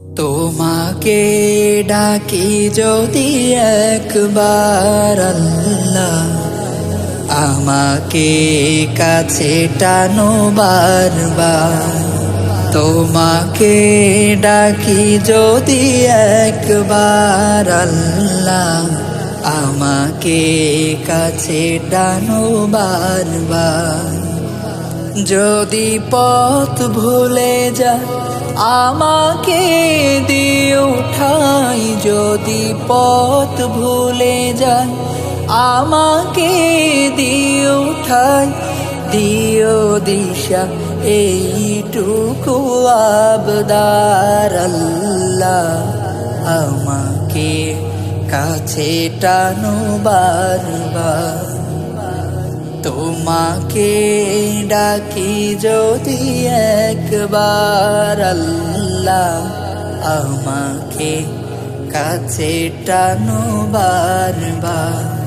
তোমাকে ডাকি যদি একবার আল্লাহ, আমাকে কাছে টানো বারবার। তোমাকে ডাকি যদি একবার আল্লাহ, আমাকে কাছে টানো বারবার। যদি পথ ভুলে যায় আমাকে দিও ঠাই, যদি পথ ভুলে যায় আমাকে দিও ঠাই। দিও দিশা এইটুকু আবদার আল্লাহ, আমাকে কাছে টানো বারবার। তোমাকে ডাকি যদি একবার আল্লাহ, আমাকে কাছে টানো বারবার।